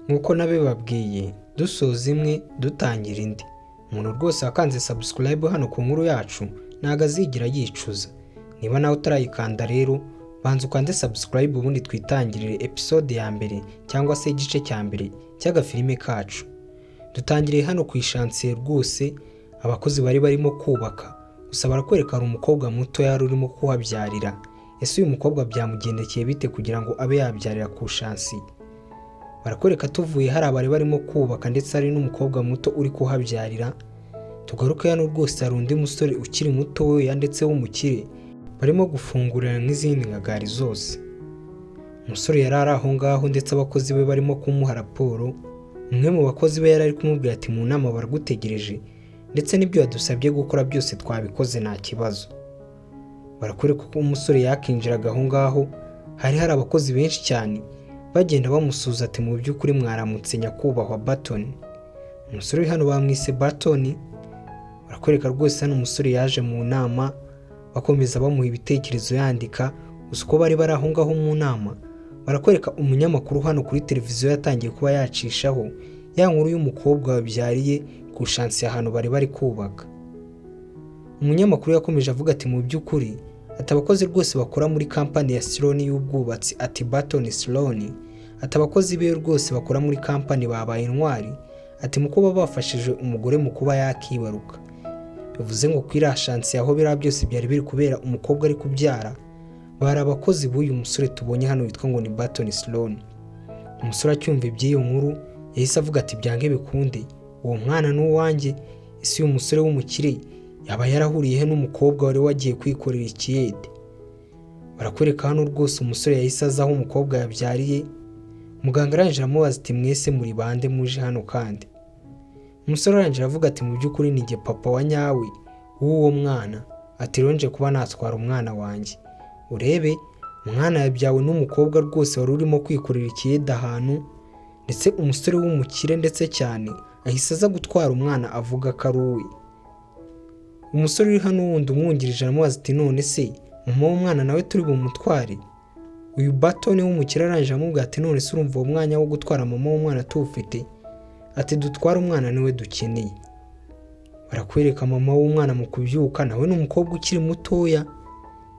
Nk'uko nabibabwiye dusoza imwe dutangira indi. Umuntu rwose wakanze subscribe hano ku nkuru yacu ntago azigira yicuza. Niba nawe utarayikanda rero banza ukande subscribe ubundi twitangirire episode ya mbere cyangwa se igice cya mbere cy'agafilime kacu. Dutangiriye hano ku ishansiye rwose abakozi bari barimo kubaka. Gusa barakwereka hari umukobwa muto yari urimo kuhabyarira. Ese uyu mukobwa byamugendekeye bite kugira ngo abe yabyarira ku shansiye? Barakwereka tuvuye hari abari barimo kubaka ndetse hari n'umukobwa muto uri kuhabyarira. Tugaruka hano rwose hari undi musore ukiri muto we ndetse w'umukire barimo gufungurira nk'izindi ngagari zose. Umusore yari ari aho ngaho ndetse abakozi be barimo kumuha raporo. Umwe mu bakozi be yari ari kumubwira ati mu nama baragutegereje ndetse n'ibyo yadusabye gukora byose twabikoze nta kibazo. Barakwereka ko umusore yakinjiraga aho ngaho hari abakozi benshi cyane bagenda bamusuza ati mu by'ukuri mwaramutse nyakubahwa Barton. Umusore uri hano bamwise Barton. Barakwereka rwose hano umusore yaje mu nama bakomeza bamuha ibitekerezo yandika. Gusa uko bari aho ngaho mu nama barakwereka umunyamakuru hano kuri televiziyo yatangiye kuba yacishaho ya nkuru y'umukobwa wabyariye ku shansiye ahantu bari kubaka. Umunyamakuru yakomeje avuga ati mu by'ukuri ati abakozi rwose bakora muri kampani ya Sloan y'ubwubatsi ati Barton Sloan ati abakozi be rwose bakora muri kampani babaye intwari ati mu kuba bafashije umugore mu kuba yakibaruka. Bivuze ngo kwira shansiye aho bira byose byari biri kubera umukobwa ari kubyara bari abakozi b'uyu musore tubonye hano witwa ngo ni Barton Sloan. Umusore acyumva iby'iyo nkuru yahise avuga ati byange bikunde uwo mwana n'uwanjye. Ese uyu musore w'umukire yaba yarahuriye he n'umukobwa wari wagiye kwikorera ikiyede? Barakwereka hano rwose umusore yahise aza aho umukobwa yabyariye. Muganga arangije amubaza ati mwese muri bande muje hano kandi? Umusore arangije avuga ati mu by'ukuri ni nge papa wa nyawe w'uwo mwana ati ronje kuba natwara umwana wanjye. Urebe umwana yabyawe n'umukobwa rwose wari urimo kwikorera ikiyede ahantu ndetse umusore w'umukire ndetse cyane ahise aza gutwara umwana avuga ko ari uwe. Umusore uri hano wundi umwungirije aramubaza ati none se mama w'umwana nawe turi bumutware? Uyu Barton w'umukire arangije amubwira ati none se urumva uwo mwanya wo gutwara mama w'umwana tuwufite? Ati dutwara umwana niwe dukeneye. Barakwereka mama w'umwana mu kubyuka nawe n'umukobwa ukiri mutoya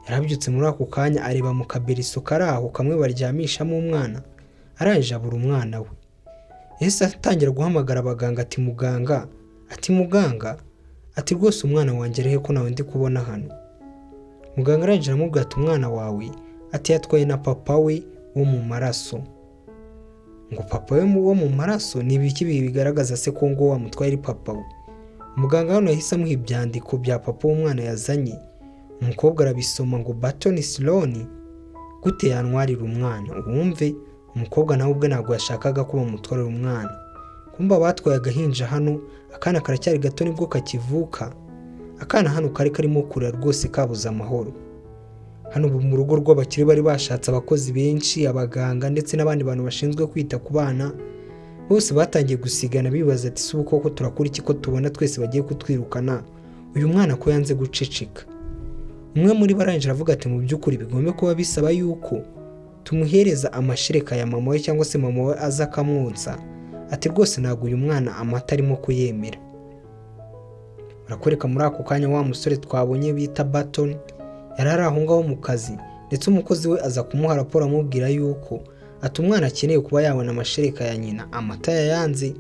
yarabyutse muri ako kanya areba mu kaberiso kari aho kamwe baryamishamo umwana arangije abura umwana we. Yahise atangira guhamagara abaganga ati muganga ati rwose umwana wanjye arehe ko nawe ndi kubona hano? Muganga arangije aramubwira ati umwana wawe ati yatwaye na papa we wo mu maraso. Ngo papa we wo mu maraso ni ibiki bigaragaza se ko ngo wamutwaye ari papa we? Muganga hano yahise amuha ibyandiko bya papa w'umwana yazanye. Umukobwa arabisoma ngo Barton Sloan gute yantwarira umwana? Wumve umukobwa nawe ubwe ntabwo yashakaga ko bamutwarira umwana. Kumba batwaye agahinja hano akana karacyari gato nibwo kakivuka. Akana hano kari karimo kurira rwose kabuza amahoro. Hano mu rugo rw'abakire bari bashatse abakozi benshi abaganga ndetse n'abandi bantu bashinzwe kwita ku bana. Bose batangiye gusigana bibaza ati se uko turakora iki ko tubona twese bagiye kutwirukana uyu mwana ko yanze guceceka? Umwe muri barangije avuga ati mu by'ukuri bigomba kuba bisaba yuko tumuhereza amashereka ya mama we cyangwa se mama we aza akamwonsa. Ati rwose ntabwo uyu mwana amata arimo kuyemera. Barakwereka muri ako kanya wa musore twabonye bita Barton yari ari aho ngaho mu kazi ndetse umukozi we aza kumuha raporo amubwira yuko ati umwana akeneye kuba yabona amashereka ya nyina amata yayanze.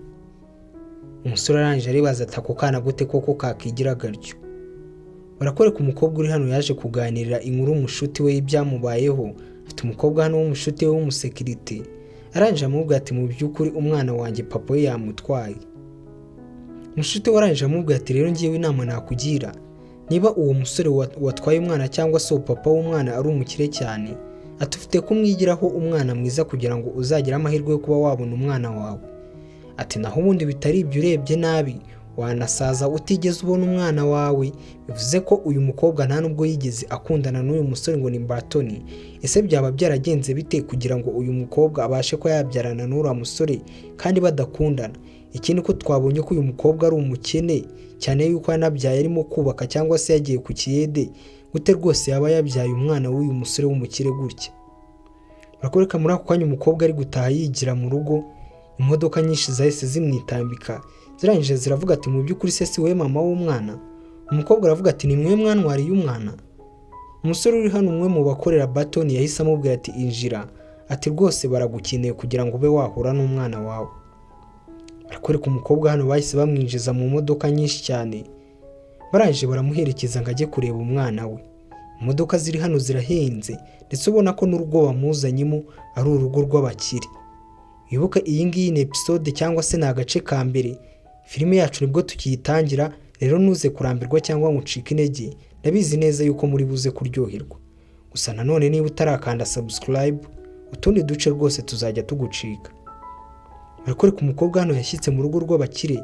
Umusore arangije aribaza ati ako kana gute koko kakigira gatyo? Barakwereka umukobwa uri hano yaje kuganirira inkuru umushuti we y'ibyamubayeho. Afite umukobwa hano w'umushuti we w'umusekirite arangije amubwira ati mu by'ukuri umwana wanjye papa we yamutwaye. Umushuti we arangije amubwira ati rero ngiyewe inama nakugira niba uwo musore watwaye umwana cyangwa se papa w'umwana ari umukire cyane atufite kumwigiraho umwana mwiza kugira ngo uzagire amahirwe yo kuba wabona umwana wawe. Ati naho ubundi bitari ibyo urebye nabi wanasaza utigeze ubona umwana wawe. Bivuze ko uyu mukobwa nta nubwo yigeze akundana n'uyu musore ngo ni Barton. Ese byaba byaragenze bite kugira ngo uyu mukobwa abashe ko yabyarana n'uriya musore kandi badakundana? Ikindi ko twabonye ko uyu mukobwa ari umukene cyane yuko yanabyaye arimo kubaka cyangwa se yagiye ku kiyede. Gute rwose yaba yabyaye umwana w'uyu musore w'umukire gutya? Barakwereka muri ako kanya umukobwa ari gutaha yigira mu rugo imodoka nyinshi zahise zimwitambika zirangije ziravuga ati mu by'ukuri se si wowe mama w'umwana? Umukobwa aravuga ati ni mwe mwantwariye umwana? Umusore uri hano umwe mu bakorera Baton yahise amubwira ati injira, ati rwose baragukeneye kugira ngo ube wahura n'umwana wawe. Barakwereka umukobwa hano bahise bamwinjiza mu modoka nyinshi cyane, barangije baramuherekeza ngo ajye kureba umwana we. Imodoka ziri hano zirahenze ndetse ubona ko n'urugo bamuzanyemo ari urugo rw'abakire. Wibuka iyi ngiyi ni episode cyangwa se ni agace ka mbere filime yacu nibwo tukiyitangira, rero ntuze kurambirwa cyangwa ngo ucike intege, ndabizi neza yuko muri buze kuryoherwa. Gusa nanone niba utarakanda subscribe, utundi duce rwose tuzajya tugucika. Barakwereka umukobwa hano yashyitse mu rugo rw'abakire,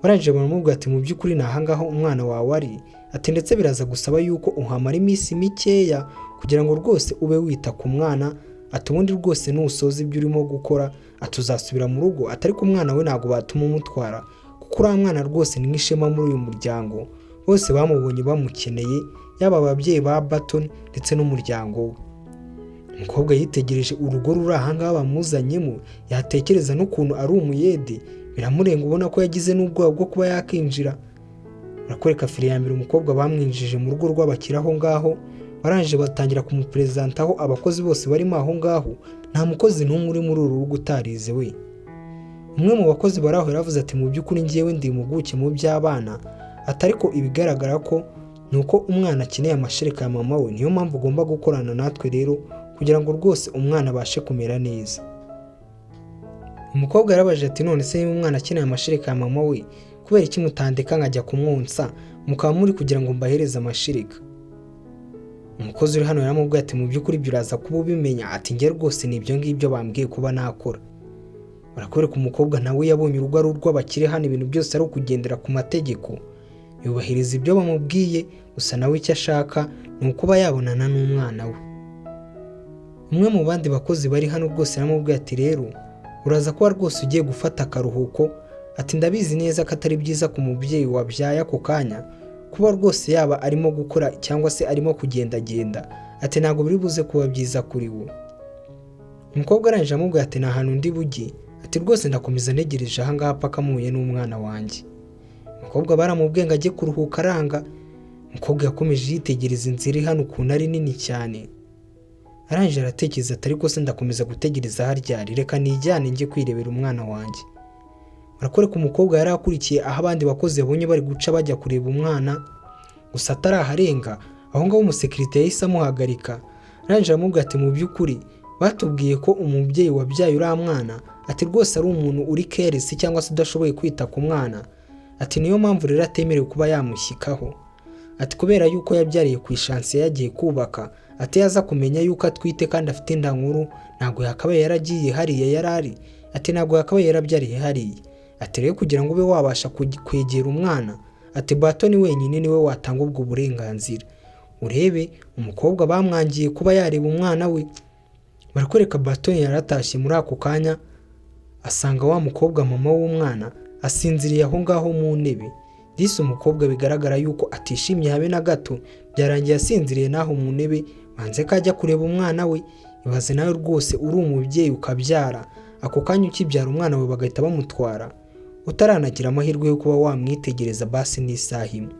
barangije baramubwira ati mu by'ukuri ni ahangaho umwana wawe ari, ati ndetse biraza gusaba yuko uhamara iminsi mikeya kugira ngo rwose ube wita ku mwana, ati ubundi rwose nusoza ibyo urimo gukora atuzasubira mu rugo, atari ku mwana we ntabwo batuma umutwara kuko uriya mwana rwose ni nk'ishema muri uyu muryango, bose bamubonye bamukeneye, yaba ababyeyi ba Baton ndetse n'umuryango we. Umukobwa yitegereje urugo ruri ahangaha bamuzanyemo, yatekereza n'ukuntu ari umuyede, biramurenga ubona ko yagize n'ubwoba bwo kuba yakinjira. Barakwereka fili ya mbere umukobwa bamwinjije mu rugo rw'abakire aho ngaho, barangije batangira kumupresenታho abakozi bose barimo aho ngaho, nta mukozi n'umwe uri muri uru rugo utarize we. Umwe mu bakozi baraho yaravuze ati mu by'ukuri ngiyewe ndi impuguke mu by'abana, atari ko ibigaragara ko nuko umwana akeneye amashereka ya mama we, niyo mpamvu ugomba gukorana natwe rero kugira ngo rwose umwana abashe kumera neza. Umukobwa yarabaje ati none se niba umwana akeneye amashereka ya mama we, kubera iki mutandeka nkajya kumwonsa mukaba muri kugira ngo mbahereze amashereka? Umukozi uri hano yaramubwiye ati mu by'ukuri ibyo uraza kuba ubimenya, ati nge rwose ni ibyo ngibyo bambwiye kuba nakora. Barakwereka umukobwa nawe yabonye urugo ari urw'abakire, hano ibintu byose ari ukugendera ku mategeko, yubahiriza ibyo bamubwiye, gusa nawe icyo ashaka ni ukuba yabonana n'umwana we. Umwe mu bandi bakozi bari hano rwose yaramubwiye ati rero uraza kuba rwose ugiye gufata akaruhuko, ati ndabizi neza ko atari byiza ku mubyeyi wabyaye ako kanya kuba rwose yaba arimo gukora cyangwa se arimo kugendagenda, ati ntabwo biri buze kuba byiza kuri we. Umukobwa arangije amubwira ati nta hantu ndi bujye, ati rwose ndakomeza ntegereje ahangaha paka muye n'umwana wanjye. Umukobwa baramubwiye ngo ajye kuruhuka aranga. Umukobwa yakomeje yitegereza inzira hano ukuntu ari nini cyane, arangije aratekereza ati ariko se ndakomeza gutegereza haryari, reka nijyane njye kwirebera umwana wanjye. Barakwereka umukobwa yari akurikiye aho abandi bakozi babonye bari guca bajya kureba umwana, gusa ataraharenga aho ngaho umusekirite yahise amuhagarika. Arangije aramubwira ati mu by'ukuri batubwiye ko umubyeyi wabyaye uriya mwana, ati rwose ari umuntu uri careless cyangwa se udashoboye kwita ku mwana, ati niyo mpamvu rero atemerewe kuba yamushyikaho, ati kubera yuko yabyariye ku ishansiye yagiye kubaka, ati yaza kumenya yuko atwite kandi afite inda nkuru ntabwo yakabaye yaragiye hariya yarari, ati ntabwo yakabaye yarabyariye hariya, ati rero kugira ngo ube wabasha kwegera umwana, ati Baton wenyine niwe watanga ubwo burenganzira. Urebe umukobwa bamwangiye kuba yareba umwana we. Barakwereka Baton yaratashye muri ako kanya, asanga wa mukobwa mama w'umwana asinziriye aho ngaho mu ntebe. Disi umukobwa bigaragara yuko atishimye habe na gato, byarangiye asinziriye naho mu ntebe, banze kajya kureba umwana we. Ibaze nawe rwose uri umubyeyi ukabyara, ako kanya ukibyara umwana we bagahita bamutwara, utaranagira amahirwe yo kuba wamwitegereza basi n'isaha imwe.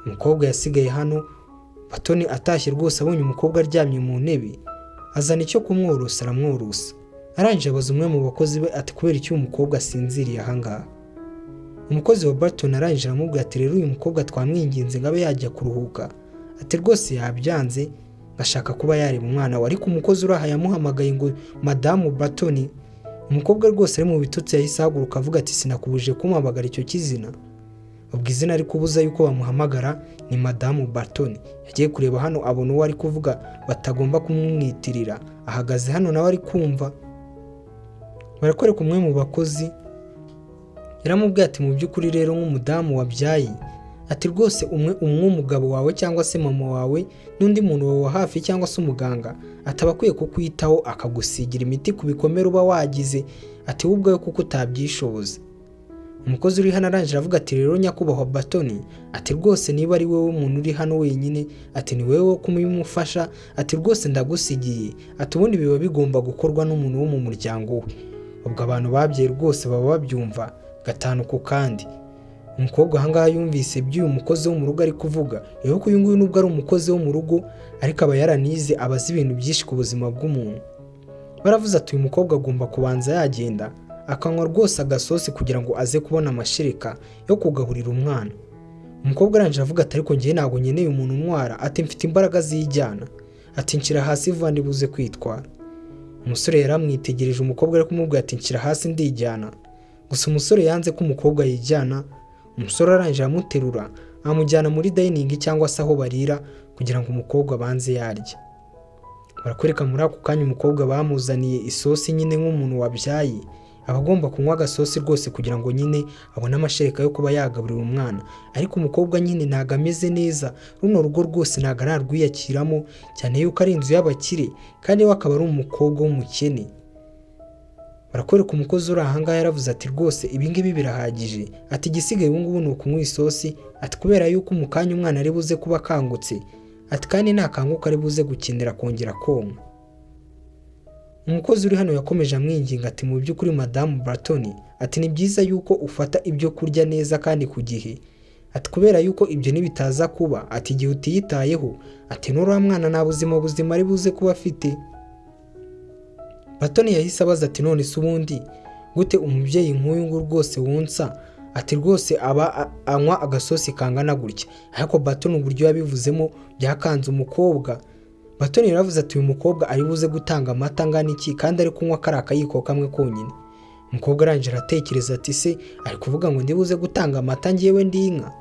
Umukobwa yasigaye hano, Baton atashye rwose abonye umukobwa aryamye mu ntebe, azana icyo kumworosa aramworosa. Arangije abaza umwe mu bakozi be ati kubera iki umukobwa asinziriye ahangaha? Umukozi wa Baton arangije aramubwira ati rero uyu mukobwa twamwinginze ngo abe yajya kuruhuka, ati rwose yabyanze ngashaka kuba yareba umwana we. Ariko umukozi uraha yamuhamagaye ngo madamu Baton. Umukobwa rwose ari mu bitutsi yahise ahaguruka avuga ati sinakubuje kumpamagara icyo kizina, ubwo izina ari kubuza yuko bamuhamagara ni madamu Baton. Yagiye kureba hano abona uwo ari kuvuga batagomba kumwitirira, ahagaze hano nawe ari kumva. Barakwereka umwe mu bakozi yaramubwiye ati mu by'ukuri rero nk'umudamu wabyaye, ati rwose umugabo wawe cyangwa se mama wawe n'undi muntu wawe wa hafi cyangwa se umuganga ataba akwiye kukwitaho akagusigira imiti ku bikomere uba wagize, ati wowe ubwawe kuko utabyishoboza. Umukozi uri hano arangije avuga ati rero nyakubahwa Baton, ati rwose niba ari wowe umuntu uri hano wenyine, ati ni wowe wo kumufasha, ati rwose ndagusigiye, ati ubundi biba bigomba gukorwa n'umuntu wo mu muryango we. ubwo abantu babyaye rwose baba babyumva gatanu ku kandi. Umukobwa ahangaha yumvise by'uyu mukozi wo mu rugo ari kuvuga, rero ko uyu nguyu nubwo ari umukozi wo mu rugo ariko aba yaranize, abazi ibintu byinshi ku buzima bw'umuntu. Baravuze ati uyu mukobwa agomba kubanza yagenda akanywa rwose agasosi kugira ngo aze kubona amashereka yo kugaburira umwana. Umukobwa arangije avuga ati ariko njye ntabwo nkeneye umuntu untwara, ati mfite imbaraga zijyana, ati nshira hasi vuba ndibuze kwitwara. Umusore yaramwitegereje, umukobwa ari kumubwira ati nshira hasi ndijyana, gusa umusore yanze ko umukobwa yijyana. Umusore arangije amuterura amujyana muri dining cyangwa se aho barira kugira ngo umukobwa abanze yarye. Barakwereka muri ako kanya umukobwa bamuzaniye isosi nyine nk'umuntu wabyaye aba agomba kunywa agasosi rwose kugira ngo nyine abone amashereka yo kuba yagaburira umwana, ariko umukobwa nyine ntago ameze neza. Runo rugo rwose ntago ararwiyakiramo, cyane yuko ari inzu y'abakire kandi we akaba ari umukobwa w'umukene. Barakwereka umukozi uri ahangaha yaravuze ati rwose ibingibi birahagije, ati igisigaye ubu ngubu ni ukunywa isosi, ati kubera yuko mu kanya umwana ari buze kuba akangutse, ati kandi nakanguka ari buze gukenera kongera konka. Umukozi uri hano yakomeje amwinginga ati mu by'ukuri Madamu Barton, ati ni byiza yuko ufata ibyo kurya neza kandi ku gihe, ati kubera yuko ibyo nibitaza kuba, ati igihe utiyitayeho, ati n'uriya mwana nta buzima ari buze kuba afite. Barton yahise abaza ati none se ubundi gute umubyeyi nk'uyu nguyu rwose wonsa, ati rwose aba anywa agasosi kangana gutya. Ariko Barton uburyo yabivuzemo byakanze umukobwa. Barton yaravuze ati uyu mukobwa ari buze gutanga amata angana iki kandi ari kunywa kari akayiko kamwe konyine. Umukobwa arangije aratekereza ati se ari kuvuga ngo ndibuze gutanga amata njyewe ndi inka?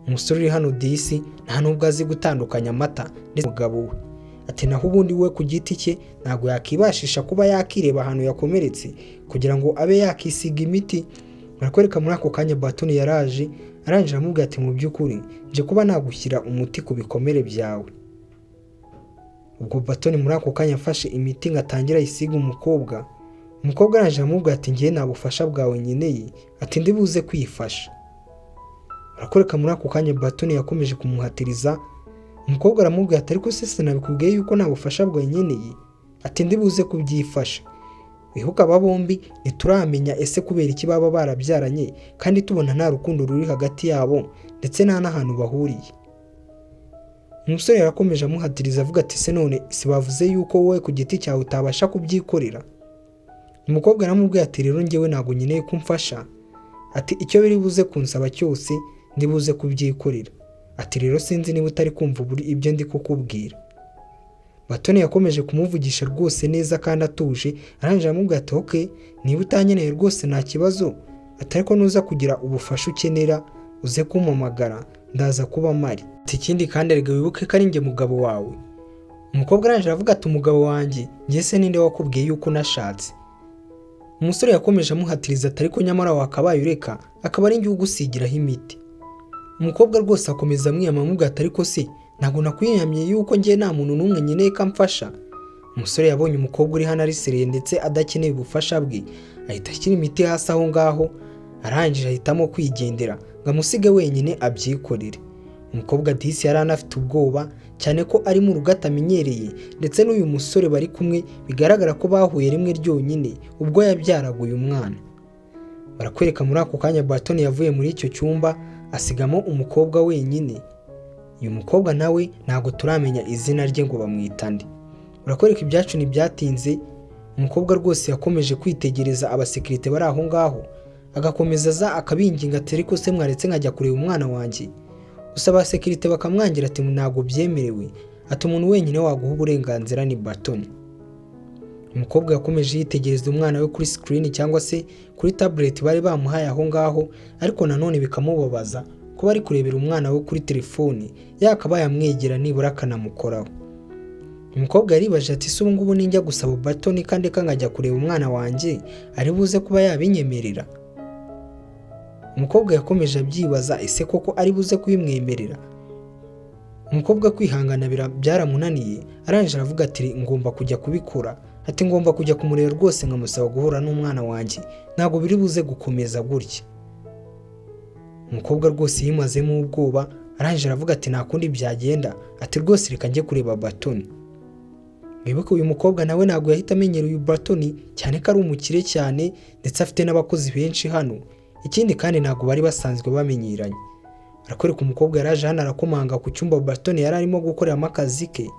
Umusore uri hano disi nta nubwo azi gutandukanya amata n'umugabo we, ati naho ubundi we ku giti cye ntabwo yakibashisha kuba yakireba ahantu yakomeretse kugira ngo abe yakisiga imiti. Barakwereka muri ako kanya Barton yaraje arangije aramubwira ati mu by'ukuri nje kuba nagushyira umuti ku bikomere byawe. Ubwo Barton muri ako kanya afashe imiti ngatangira isiga umukobwa. Umukobwa arangije aramubwira ati ngiye nta bufasha bwawe nkeneye, ati ndibuze kwifasha. Barakwereka muri ako kanya Barton yakomeje kumuhatiriza. Umukobwa aramubwira ati ariko se sinabikubwiye yuko nta bufasha bwawe nkeneye, ati ndibuze kubyifasha. Bihuka aba bombi ntituramenya ese kubera iki baba barabyaranye kandi tubona nta rukundo ruri hagati yabo ndetse nta n'ahantu bahuriye. Umusore yarakomeje amuhatiriza avuga ati se none si bavuze yuko wowe ku giti cyawe utabasha kubyikorera? Umukobwa aramubwira ati rero njyewe ntabwo nkeneye kumfasha, ati icyo biri buze kunsaba cyose ndibuze kubyikorera, ati rero sinzi niba utari kumva ibyo ndi kukubwira. Barton yakomeje kumuvugisha rwose neza kandi atuje, arangije aramubwira ati okay niba utanyeneye rwose nta kibazo, ati ariko nuza kugira ubufasha ukenera uze kumpamagara ndaza kuba mari, ati ikindi kandi erega wibuke ko ari njye mugabo wawe. Umukobwa arangije aravuga ati umugabo wanjye njye se ninde wakubwiye yuko nashatse? Umusore yakomeje amuhatiriza ati ariko nyamara wakabaye ureka akaba ari njye ugusigiraho imiti. Umukobwa rwose akomeza amwiyama amubwira ati ariko se ntabwo nakwiyamye yuko njye nta muntu n'umwe nkeneye ko amfasha? Umusore yabonye umukobwa uri hano ari seriye ndetse adakeneye ubufasha bwe, ahita ashyira imiti hasi aho ngaho, arangije ahitamo kwigendera ngo amusige wenyine abyikorere. Umukobwa disi yari anafite ubwoba cyane ko ari mu rugo atamenyereye ndetse n'uyu musore bari kumwe bigaragara ko bahuye rimwe ryonyine ubwo yabyaraguye umwana. Barakwereka muri ako kanya Barton yavuye muri icyo cyumba asigamo umukobwa wenyine. Uyu mukobwa nawe ntabwo turamenya izina rye ngo bamwita nde. Barakwereka ibyacu ntibyatinze, umukobwa rwose yakomeje kwitegereza abasekirite bari aho ngaho, agakomeza aza akabinginga ati ariko se mwaretse nkajya kureba umwana wanjye? Gusa abasekirite bakamwangira ati ntabwo byemerewe, ati umuntu wenyine waguha uburenganzira ni Barton. Umukobwa yakomeje yitegereza umwana we kuri screen cyangwa se kuri tablet bari bamuhaye aho ngaho, ariko nanone bikamubabaza kuba ari kurebera umwana we kuri telefone yakabaye amwegera nibura akanamukoraho. Umukobwa yaribaje ati se ubu ngubu ninjya gusaba Barton kandi nkajya kureba umwana wanjye ari buze kuba yabinyemerera? Umukobwa yakomeje abyibaza ese koko ari buze kubimwemerera? Umukobwa kwihangana byaramunaniye, arangije aravuga ati ngomba kujya kubikora, ati ngomba kujya kumureba rwose nkamusaba guhura n'umwana wanjye, ntabwo biri buze gukomeza gutya. Umukobwa rwose yimazemo ubwoba, arangije aravuga ati nta kundi byagenda, ati rwose reka njye kureba Barton. Mwibuke uyu mukobwa nawe ntabwo yahita amenyera uyu Barton cyane ko ari umukire cyane ndetse afite n'abakozi benshi hano. Ikindi kandi ntabwo bari basanzwe bamenyeranye. Barakwereka umukobwa yaraje hano arakomanga ku cyumba Barton yari arimo gukoreramo akazi ke.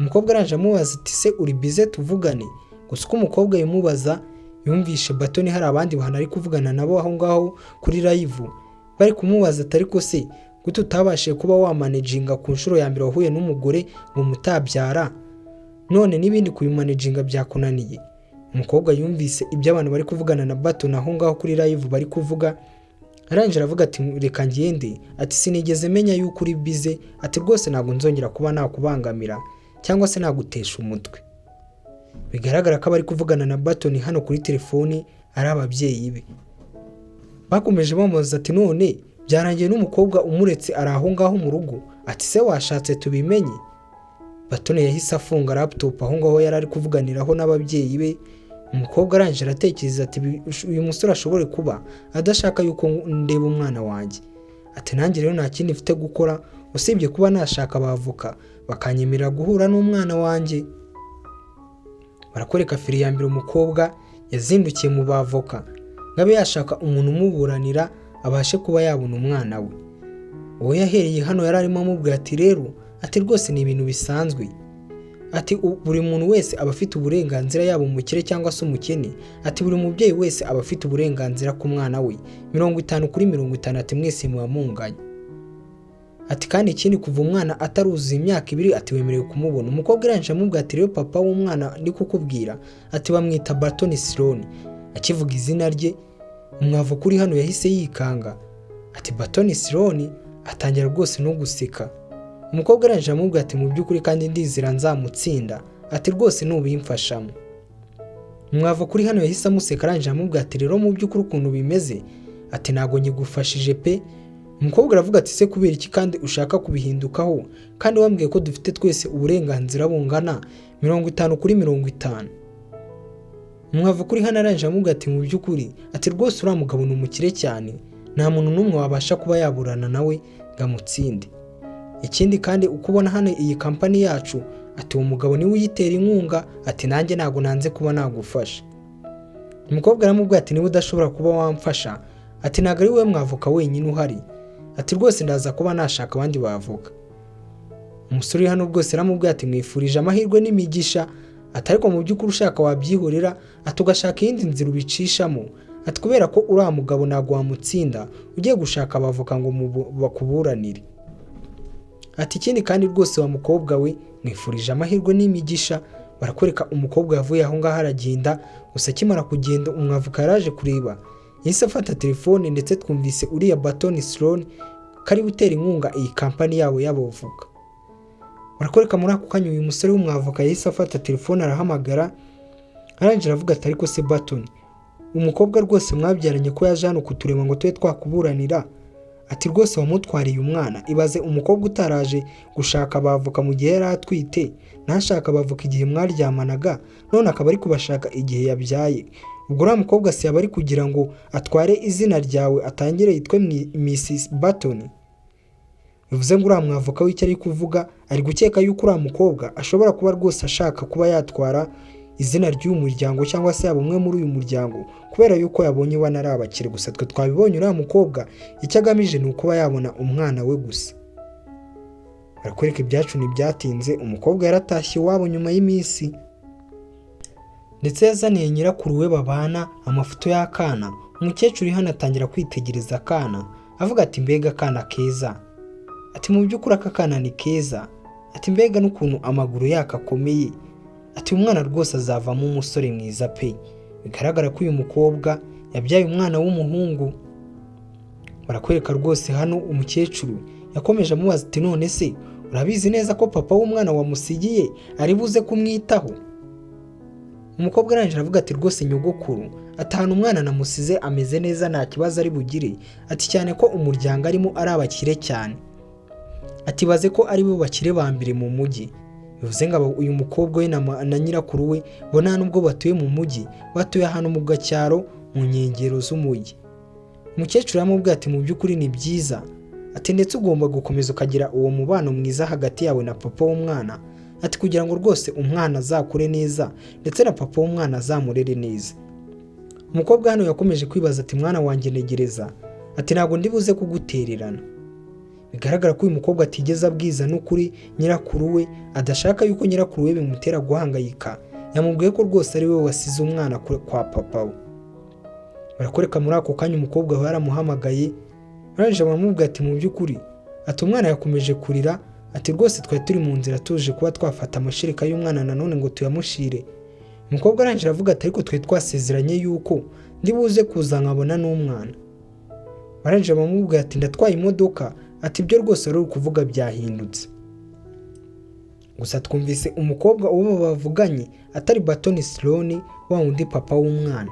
Umukobwa araje amubaza ati se uri bize tuvugane? Gusa uko umukobwa yamubaza yumvishe Barton hari abandi bantu ari kuvugana nabo aho ngaho kuri live. Bari kumubaza ati ariko se gute utabashije kuba wamanaginga ku nshuro ya mbere wahuye n'umugore ngo mutabyara, none n'ibindi kubimanaginga byakunaniye? Umukobwa yumvise ibyo abantu bari kuvugana na Barton aho ngaho kuri live bari kuvuga, arangije aravuga ati reka ngende, ati sinigeze menya yuko uri bize, ati rwose ntabwo nzongera kuba nakubangamira cyangwa se nagutesha umutwe. Bigaragara ko abari kuvugana na Barton hano kuri telefoni ari ababyeyi be. Bakomeje bamubaza ati none byarangiye n'umukobwa umuretse ari aho ngaho mu rugo, ati se washatse tubimenye? Barton yahise afunga laptop aho ngaho yari ari kuvuganiraho n'ababyeyi be. Umukobwa arangije aratekereza ati uyu musore ashobore kuba adashaka yuko ndeba umwana wanjye, ati nanjye rero nta kindi mfite gukora usibye kuba nashaka abavoka bakanyemerera guhura n'umwana wanjye. Barakwereka feri ya mbere umukobwa yazindukiye mu bavoka ngabe yashaka umuntu umuburanira abashe kuba yabona umwana we. Uwo yahereye hano yari arimo amubwira ati rero ati rwose ni ibintu bisanzwe, ati buri muntu wese aba afite uburenganzira yaba umukire cyangwa se umukene, ati buri mubyeyi wese aba afite uburenganzira ku mwana we 50-50, ati mwese muba munganya. Ati kandi ikindi kuva umwana ataruzuza imyaka 2 ati wemerewe kumubona. Umukobwa arangije amubwira ati rero papa w'umwana ndi kukubwira ati bamwita Barton Sloan. Akivuga izina rye umwavoka uri hano yahise yikanga, ati Barton Sloan, atangira rwose no guseka. Umukobwa arangije amubwira ati mu by'ukuri kandi ndizira nzamutsinda, ati rwose nubimfashamo. Umwavoka uri hano yahise amuseka arangije amubwira ati rero mu by'ukuri ukuntu bimeze ati ntago nyigufashije pe. Umukobwa aravuga ati se kubera iki kandi ushaka kubihindukaho kandi wambwiye ko dufite twese uburenganzira bungana 50-50? Umwavoka uri hano arangije amubwira ati mu by'ukuri ati rwose uriya mugabo ni umukire cyane, nta muntu n'umwe wabasha kuba yaburana nawe ngamutsinde. Ikindi kandi uko ubona hano iyi kampani yacu ati uwo mugabo niwe uyitera inkunga, ati nanjye ntago nanze kuba nagufasha. Umukobwa aramubwira ati niba udashobora kuba wamfasha ati ntago ari wowe mwavoka wenyine uhari, ati rwose ndaza kuba nashaka abandi bavoka. Umusore hano rwose aramubwira ati mwifurije amahirwe n'imigisha, ati ariko mu by'ukuri ushaka wabyihorera, ati ugashaka iyindi nzira ubicishamo, ati kubera ko uriya mugabo ntago wamutsinda ugiye gushaka abavoka ngo bakuburanire. Ati ikindi kandi rwose wa mukobwa we mwifurije amahirwe n'imigisha. Barakwereka umukobwa yavuye aho ngaho aragenda, gusa akimara kugenda umwavoka yaraje kureba yahise afata telefone ndetse twumvise uriya Barton Sloan kari gutera inkunga iyi kampani yabo y'abavoka. Barakwereka muri ako kanya uyu musore w'umwavoka yahise afata telefone arahamagara, arangije aravuga ati ariko se Barton, umukobwa rwose mwabyaranye ko yaje hano kuturema ngo tube twakuburanira, ati rwose wamutwariye umwana. Ibaze umukobwa utaraje gushaka abavoka mu gihe yari atwite, ntashaka abavoka igihe mwaryamanaga, none akaba ari kubashaka igihe yabyaye. Ubwo uriya mukobwa se yaba ari kugira ngo atware izina ryawe atangire yitwe Mrs Barton? Bivuze ngo uriya mwavoka w'icyo ari kuvuga ari gukeka yuko uriya mukobwa ashobora kuba rwose ashaka kuba yatwara izina ry'uyu muryango cyangwa se yaba umwe muri uyu muryango kubera yuko yabonye wana ari abakire. Gusa twe twabibonye uriya mukobwa icyo agamije ni ukuba yabona umwana we gusa. Barakwereka ibyacu ntibyatinze, umukobwa yaratashye iwabo nyuma y'iminsi ndetse yazaniye nyirakuru we babana amafoto y'akana. Umukecuru hano atangira kwitegereza akana avuga ati mbega akana keza, ati mu by'ukuri aka kana ni keza, ati mbega n'ukuntu amaguru yakakomeye, ati umwana rwose azavamo umusore mwiza pe. Bigaragara ko uyu mukobwa yabyaye umwana w'umuhungu. Barakwereka rwose hano umukecuru yakomeje amubaza ati none se urabizi neza ko papa w'umwana wamusigiye ari buze kumwitaho? Umukobwa arangije aravuga ati rwose nyogokuru, atahana umwana namusize ameze neza nta kibazo ari bugire, ati cyane ko umuryango arimo ari abakire cyane, ati baze ko ari bo bakire ba mbere mu mujyi. Bivuze ngo uyu mukobwa we na nyirakuru we bona nubwo batuye mu mujyi, batuye ahantu mu gacyaro mu nkengero z'umujyi. Umukecuru aramubwira ati mu by'ukuri ni byiza, ati ndetse ugomba gukomeza ukagira uwo mubano mwiza hagati yawe na papa w'umwana, ati kugira ngo rwose umwana azakure neza ndetse na papa w'umwana azamurere neza. Umukobwa hano yakomeje kwibaza ati mwana wanjye ntegereza, ati ntabwo ndi buze kugutererana. Bigaragara ko uyu mukobwa atigeze abwiza n'ukuri nyirakuru we, adashaka yuko nyirakuru we bimutera guhangayika. Yamubwiye ko rwose ari we wasize umwana kwa papa we. Barakoreka muri ako kanya umukobwa we yaramuhamagaye, arangije baramubwira ati mu by'ukuri, ati umwana yakomeje kurira, ati rwose twari turi mu nzira tuje kuba twafata amashereka y'umwana nanone ngo tuyamushire. Umukobwa arangije avuga ati ariko twari twasezeranye yuko ndi buze kuza nkabona n'umwana. Barangije baramubwira ati ndatwaye imodoka, ati ibyo rwose rero kuvuga byahindutse. Gusa twumvise umukobwa uwo bavuganye atari Batoni Sloan wa wundi papa w'umwana.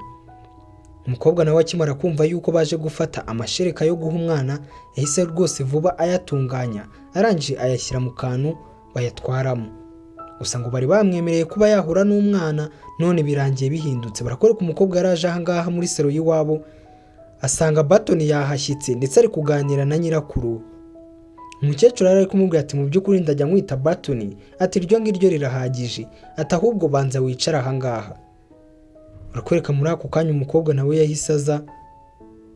Umukobwa nawe akimara kumva yuko baje gufata amashereka yo guha umwana, yahise rwose vuba ayatunganya, arangije ayashyira mu kantu bayatwaramo. Gusa ngo bari bamwemereye kuba yahura n'umwana, none birangiye bihindutse. Barakoreka umukobwa yaraje aha ngaha muri salo y'iwabo, asanga Batoni yahashyitse ndetse ari kuganira na nyirakuru. Umukecuru ari kumubwira ati mu by'ukuri ndajya nkwita Batoni, ati iryo ngiryo rirahagije, ati ahubwo banza wicara aha ngaha. Barakoreka muri ako kanya umukobwa nawe yahise aza,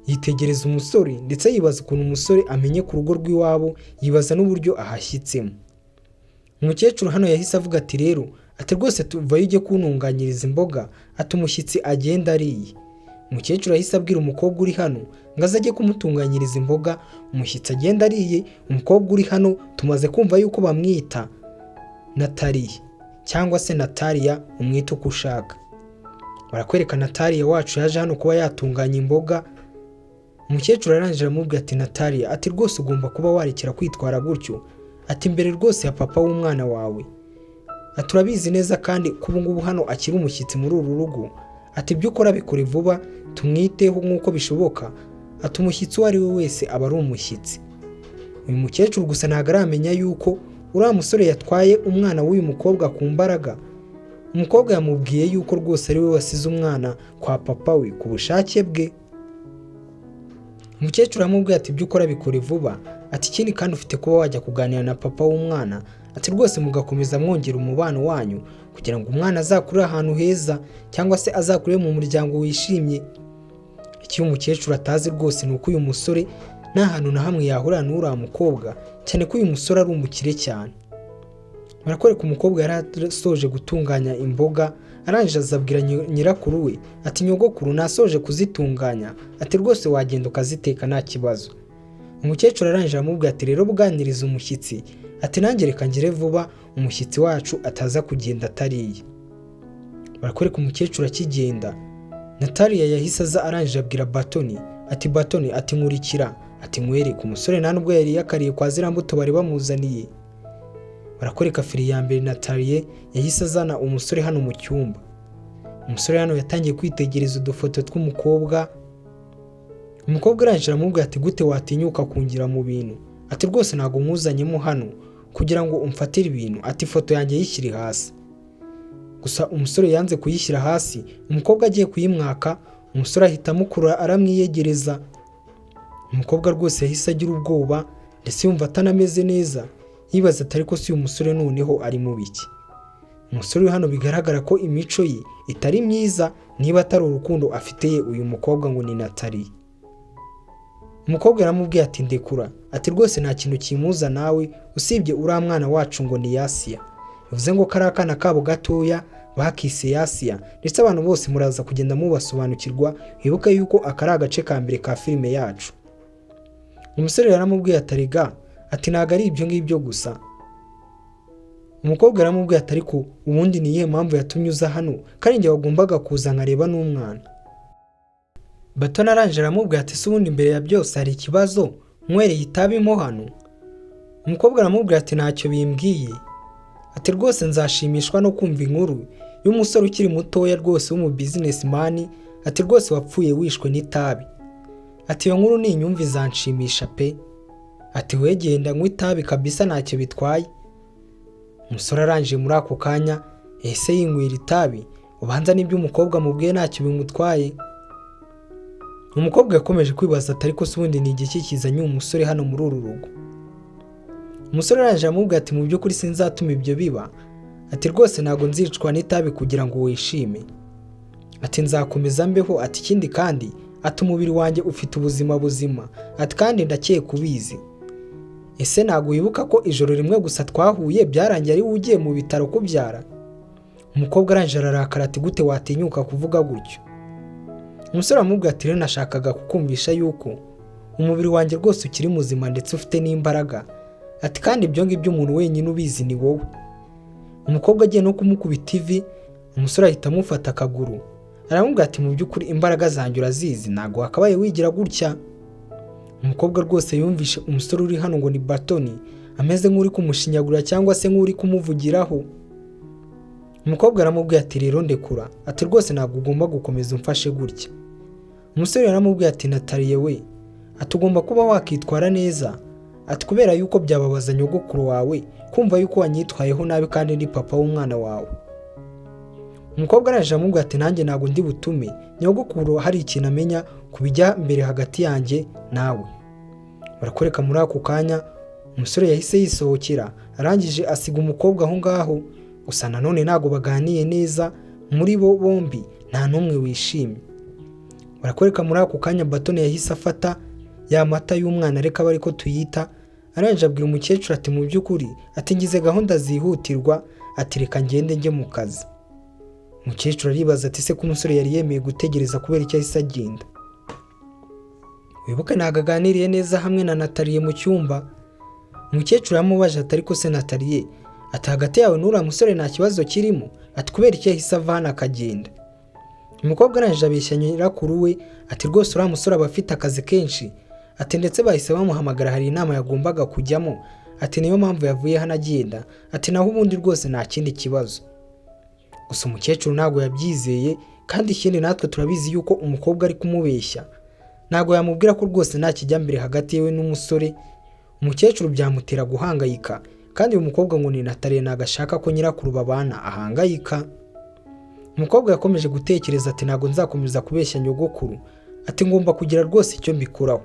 yitegereza umusore ndetse yibaza ukuntu umusore amenye ku rugo rw'iwabo, yibaza n'uburyo ahashyitsemo. Umukecuru hano yahise avuga ati rero, ati rwose tuvayo ujye kuntunganyiriza imboga, ati umushyitsi agenda ariye. Umukecuru yahise abwira umukobwa uri hano ngo azajye kumutunganyiriza imboga, umushyitsi agenda ariye. Umukobwa uri hano tumaze kumva yuko bamwita Nataliya cyangwa se Nataliya, umwita uko ushaka. Barakwereka Nataliya wacu yaje hano kuba yatunganya imboga. Umukecuru arangije aramubwira ati Nataliya, ati rwose ugomba kuba warekera kwitwara gutyo, ati mbere rwose ya papa w'umwana wawe, ati urabizi neza kandi ko ubu ngubu hano akiri umushyitsi muri uru rugo, ati ibyo ukora bikore vuba tumwiteho nk'uko bishoboka, ati umushyitsi uwo ari we wese aba ari umushyitsi. Uyu mukecuru gusa ntabwo aramenya yuko uriya musore yatwaye umwana w'uyu mukobwa ku mbaraga. Umukobwa yamubwiye yuko rwose ari we wasize umwana kwa papa we ku bushake bwe. Umukecuru aramubwira ati ibyo ukora bikore vuba, ati ikindi kandi ufite kuba wajya kuganira na papa w'umwana, ati rwose mugakomeza mwongera umubano wanyu kugira ngo umwana azakurire ahantu heza cyangwa se azakurire mu muryango wishimye. Icyo umukecuru atazi rwose ni uko uyu musore nta hantu na hamwe yahurira n'uriya mukobwa, cyane ko uyu musore ari umukire cyane. Barakwereka umukobwa yari asoje gutunganya imboga, arangije azabwira nyirakuru we ati nyogokuru nasoje kuzitunganya, ati rwose wagenda ukaziteka nta kibazo. Umukecuru arangije aramubwira ati rero buganiriza umushyitsi, ati nanjye reka ngire vuba umushyitsi wacu ataza kugenda atariye. Barakwereka umukecuru akigenda, Nataliya yahise aza arangije abwira Batoni ati Batoni, ati nkurikira, ati nkwereke. Umusore nta nubwo yari yakariye kwa ziriya mbuto bari bamuzaniye. Barakwereka feri ya mbere Nataliya yahise azana umusore hano mu cyumba. Umusore hano yatangiye kwitegereza udufoto tw'umukobwa. Umukobwa arangije aramubwira ati gute watinyuka kungira mu bintu, ati rwose ntabwo nkuzanyemo hano kugira ngo umfatire ibintu, ati ifoto yanjye yishyire hasi. Gusa umusore yanze kuyishyira hasi. Umukobwa agiye kuyimwaka, umusore ahita amukura aramwiyegereza. Umukobwa rwose yahise agira ubwoba ndetse yumva atanameze neza, yibaza ati ariko si uyu musore noneho ari mu biki. Umusore hano bigaragara ko imico ye itari myiza, niba atari urukundo afitiye uyu mukobwa ngo ni Nataliya. Umukobwa yaramubwiye ati ndekura, ati rwose nta kintu kimuza nawe usibye uriya mwana wacu ngo ni Yasiya. Bivuze ngo kari akana kabo gatoya bakise Yasiya, ndetse abantu bose muraza kugenda mubasobanukirwa. Wibuke yuko aka ari agace ka mbere ka filime yacu. Umusore yaramubwiye ati rega, ati ntabwo ari ibyo ngibyo gusa. Umukobwa yaramubwiye ati ariko ubundi ni iyihe mpamvu yatumye uza hano kandi njye wagombaga kuza nkareba n'umwana. Batoni arangije aramubwira ati se ubundi mbere ya byose hari ikibazo nkwereye itabi mo hano. Umukobwa aramubwira ati ntacyo bimbwiye, ati rwose nzashimishwa no kumva inkuru y'umusore ukiri mutoya rwose w'umubusinessman, ati rwose wapfuye wishwe n'itabi, ati iyo nkuru ninyumva izanshimisha pe, ati wegenda nywa itabi kabisa ntacyo bitwaye. Umusore arangije muri ako kanya yahise yinywera itabi, ubanza n'ibyo umukobwa amubwiye ntacyo bimutwaye. Umukobwa yakomeje kwibaza ati ariko se ubundi ni igiki kizanye umusore hano muri uru rugo. Umusore arangije aramubwira ati mu by'ukuri sinzatuma ibyo biba, ati rwose ntago nzicwa n'itabi kugira ngo wishime, ati nzakomeza mbeho, ati ikindi kandi ati umubiri wanjye ufite ubuzima buzima, ati kandi ndakeye kubizi. Ese ntago wibuka ko ijoro rimwe gusa twahuye byarangiye ari ugiye mu bitaro kubyara? Umukobwa arangije ararakara ati gute watinyuka kuvuga gutyo? Umusore aramubwira ati rero nashakaga kukumvisha yuko umubiri wanjye rwose ukiri muzima ndetse ufite n'imbaraga, ati kandi ibyo ngibyo umuntu wenyine ubizi ni wowe. Umukobwa agiye no kumukubita ivi, umusore ahita amufata akaguru aramubwira ati mu by'ukuri imbaraga zanjye urazizi, ntago wakabaye wigira gutya. Umukobwa rwose yumvishe umusore uri hano ngo ni Batoni ameze nk'uri kumushinyagura cyangwa se nk'uri kumuvugiraho. Umukobwa aramubwira ati rero ndekura, ati rwose ntabwo ugomba gukomeza umfashe gutya. Umusore aramubwira ati Nataliye we, ati ugomba kuba wakitwara neza, ati kubera yuko byababaza nyogokuru wawe kumva yuko wanyitwayeho nabi kandi ndi papa w'umwana wawe. Umukobwa araje aramubwira ati nanjye ntago ndi butume nyogokuru hari ikintu amenya kubijya mbere hagati yanjye nawe. Barakoreka muri ako kanya umusore yahise yisohokera, arangije asiga umukobwa aho ngaho, gusa nanone ntago baganiye neza, muri bo bombi nta n'umwe wishimye. Barakoreka muri ako kanya Batoni yahise afata ya mata y'umwana reka bari ko tuyita, arangije abwira umukecuru ati mu by'ukuri ati ngize gahunda zihutirwa, ati reka ngende njye mu kazi. Umukecuru aribaza ati se ko umusore yari yemeye gutegereza kubera icyo ahise agenda? Wibuke ntago aganiriye neza hamwe na Nataliye mu cyumba. Umukecuru yamubaje ati ariko se Nataliye, ati hagati yawe n'uriya musore nta kibazo kirimo, ati kubera icyo yahise ava hano akagenda? Umukobwa arangije abeshya nyirakuru we ati rwose uriya musore aba afite akazi kenshi, ati ndetse bahise bamuhamagara hari inama yagombaga kujyamo, ati niyo mpamvu yavuye hano agenda, ati naho ubundi rwose nta kindi kibazo. Gusa umukecuru ntago yabyizeye, kandi ikindi natwe turabizi yuko umukobwa ari kumubeshya, ntago yamubwira ko rwose nta kijya mbere hagati yewe n'umusore. Umukecuru byamutera guhangayika, kandi uyu mukobwa ngo ni Nataliye ntago ashaka ko nyirakuru babana ahangayika. Umukobwa yakomeje gutekereza ati ntago nzakomeza kubeshya nyogokuru, ati ngomba kugira rwose icyo mbikuraho.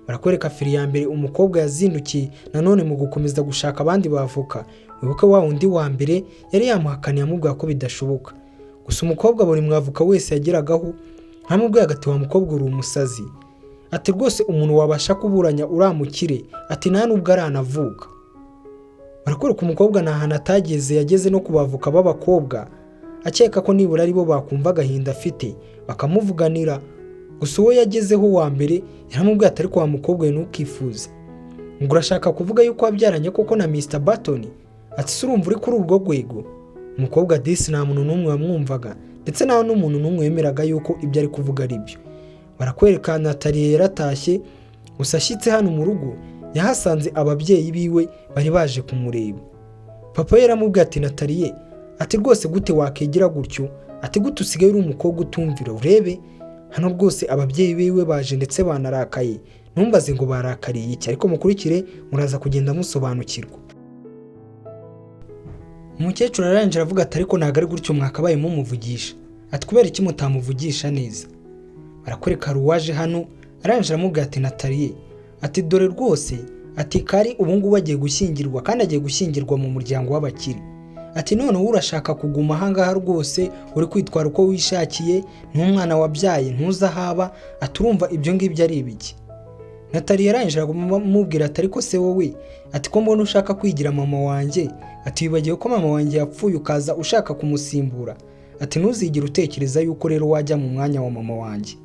Barakwereka fili ya mbere umukobwa yazindukiye nanone mu gukomeza gushaka abandi bavoka. Wibuke wa undi wa mbere yari yamuhakaniye amubwira ko bidashoboka, gusa umukobwa buri mwavoka wese yageragaho ntamubwira agati wa mukobwa uri umusazi, ati rwose umuntu wabasha kuburanya uramukire, ati nta nubwo aranavuka. Barakwereka umukobwa nta hantu atageze, yageze no ku bavoka b'abakobwa akeka ko nibura aribo bakumva agahinda afite bakamuvuganira, gusa uwo yagezeho wa mbere yaramubwiye ati ariko wa mukobwa we ntukifuze, ngo urashaka kuvuga yuko wabyaranye koko na Mr Batoni? Ati se urumva uri kuri urwo rwego? Umukobwa disi nta muntu n'umwe wamwumvaga, ndetse nta n'umuntu n'umwe wemeraga yuko ibyo ari kuvuga ari byo. Barakwereka Nataliye yaratashye, gusa ashyitse hano mu rugo yahasanze ababyeyi biwe bari baje kumureba. Papa yaramubwiye ati Nataliye, ati rwose gute wakegera gutyo, ati gute usigaye uri umukobwa utumvira, urebe hano rwose ababyeyi biwe baje ndetse banarakaye, ntumbaze ngo barakariye iki, ariko mukurikire muraza kugenda musobanukirwa. Umukecuru arangije aravuga ati ariko ntago ari gutyo mwakabaye mumuvugisha, ati kubera iki mutamuvugisha neza? Barakwereka ruwaje hano, arangije aramubwira ati Nataliye, ati dore rwose ati kari ubungubu agiye gushyingirwa, kandi agiye gushyingirwa mu muryango w'abakire, ati none urashaka kuguma ahangaha rwose uri kwitwara uko wishakiye, n'umwana wabyaye ntuzahaba, ati urumva ibyo ngibyo ari ibiki? Nataliye arangije aramubwira ati ariko se wowe, ati ko mbona ushaka kwigira mama wanjye, ati wibagiwe ko mama wanjye yapfuye ukaza ushaka kumusimbura, ati ntuzigire utekereza yuko rero wajya mu mwanya wa mama wanjye.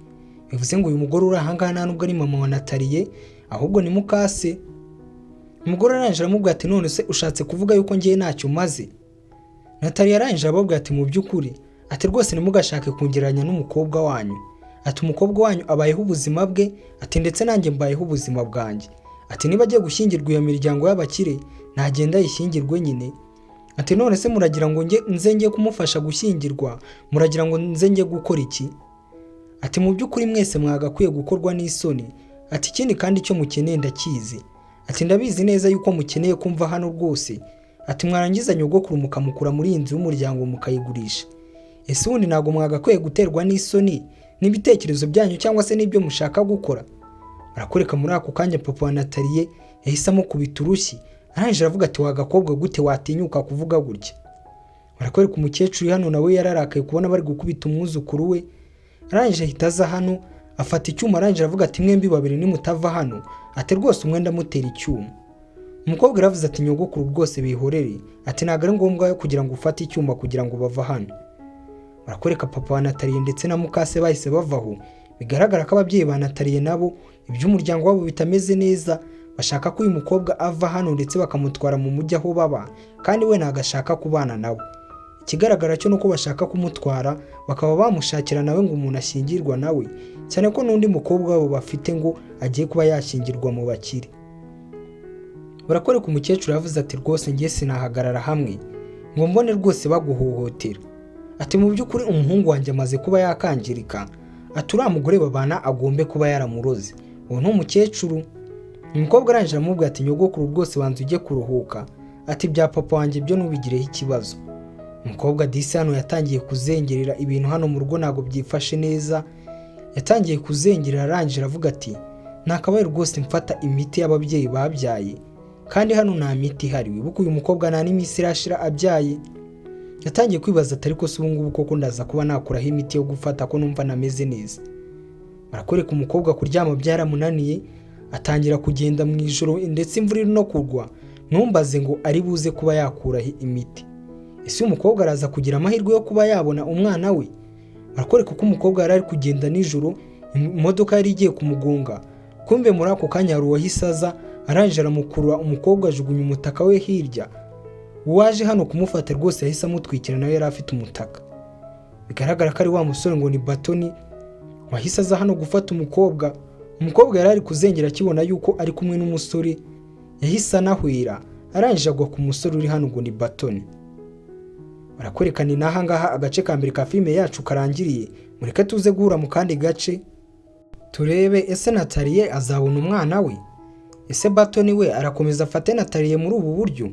Bivuze ngo uyu mugore uri ahangaha nta nubwo ari mama wa Nataliye, ahubwo ni mukase. Umugore arangije aramubwira ati none se ushatse kuvuga yuko ngiye ntacyo maze? Nataliye arangije ababwira ati mu by'ukuri ati rwose ntimugashake kungereranya n'umukobwa wanyu, ati umukobwa wanyu abayeho ubuzima bwe, ati ndetse nanjye mbayeho ubuzima bwanjye, ati niba agiye gushyingirwa iyo miryango y'abakire ntagenda yishyingirwe nyine, ati none se muragira ngo nze njye kumufasha gushyingirwa, muragira ngo nze njye gukora iki? Ati mu by'ukuri mwese mwagakwiye gukorwa n'isoni, ati ikindi kandi icyo mukeneye ndakizi, ati ndabizi neza yuko mukeneye kumva hano rwose, ati mwarangiza nyogokuru mukamukura muri iyi nzu y'umuryango mukayigurisha, ese ubundi ntabwo mwagakwiye guterwa n'isoni n'ibitekerezo byanyu cyangwa se n'ibyo mushaka gukora? Barakwereka muri ako kanya papa wa Nataliye yahise amukubita urushyi, arangije aravuga ati wagakobwa gute watinyuka kuvuga gutya? barakwereka umukecuru hano nawe yararakaye kubona bari gukubita umwuzukuru we. Arangije ahita aza hano afata icyuma, arangije aravuga ati mwembi babiri nimutava hano ati rwose umwe ndamutera icyuma. Umukobwa aravuze ati nyogokuru rwose bihorere, ati ntabwo ari ngombwa kugira ngo ufate icyuma kugira ngo bava hano. Barakwereka papa wa Nataliye ndetse na mukase bahise bavaho. Bigaragara ko ababyeyi ba Nataliye nabo iby'umuryango wabo bitameze neza, bashaka ko uyu mukobwa ava hano ndetse bakamutwara mu mujyi aho baba, kandi we ntabwo ashaka kubana nabo. Ikigaragara cyo nuko bashaka kumutwara bakaba bamushakira nawe ngo umuntu ashyingirwa nawe, cyane ko n'undi mukobwa wabo bafite ngo agiye kuba yashyingirwa mu bakire. Barakwereka umukecuru yavuze ati rwose ngiye sinahagarara hamwe ngo mbone rwose baguhohotera, ati mu by'ukuri umuhungu wanjye amaze kuba yakangirika, ati uriya mugore babana agombe kuba yaramuroze. Uwo ni umukecuru. Umukobwa arangije aramubwira ati nyogokuru rwose banza ujye kuruhuka, ati bya papa wanjye byo nubigireho ikibazo. Umukobwa disi hano yatangiye kuzengerera ibintu hano mu rugo ntabwo byifashe neza, yatangiye kuzengerera arangije aravuga ati nakabaye rwose mfata imiti y'ababyeyi babyaye, kandi hano nta miti ihari. Wibuke uyu mukobwa nta n'iminsi irashira abyaye. Yatangiye kwibaza ati ariko se ubu ngubu koko ndaza kuba nakuraho imiti yo gufata ko numva nameze neza. Barakwereka umukobwa kuryama byaramunaniye, atangira kugenda mu ijoro ndetse imvura iri no kugwa, ntumbaze ngo ari buze kuba yakuraho imiti. Ese umukobwa araza kugira amahirwe yo kuba yabona umwana we? Barakwereka ko umukobwa yari ari kugenda nijoro, imodoka yari igiye kumugonga, kumbe muri ako kanya hari uwahise aza, arangije aramukurura umukobwa ajugunya umutaka we hirya. Uwaje hano kumufata rwose yahise amutwikira nawe yari afite umutaka. Bigaragara ko ari wa musore ngo ni Batoni wahise aza hano gufata umukobwa. Umukobwa yari ari kuzengera akibona yuko ari kumwe n'umusore, yahise anahwera arangije agwa ku musore uri hano ngo ni Batoni. Barakwereka ni naha ngaha agace ka mbere ka filime yacu karangiriye. Mureke tuze guhura mu kandi gace turebe ese Nataliye azabona umwana we, ese Batoni we arakomeza afate Nataliye muri ubu buryo.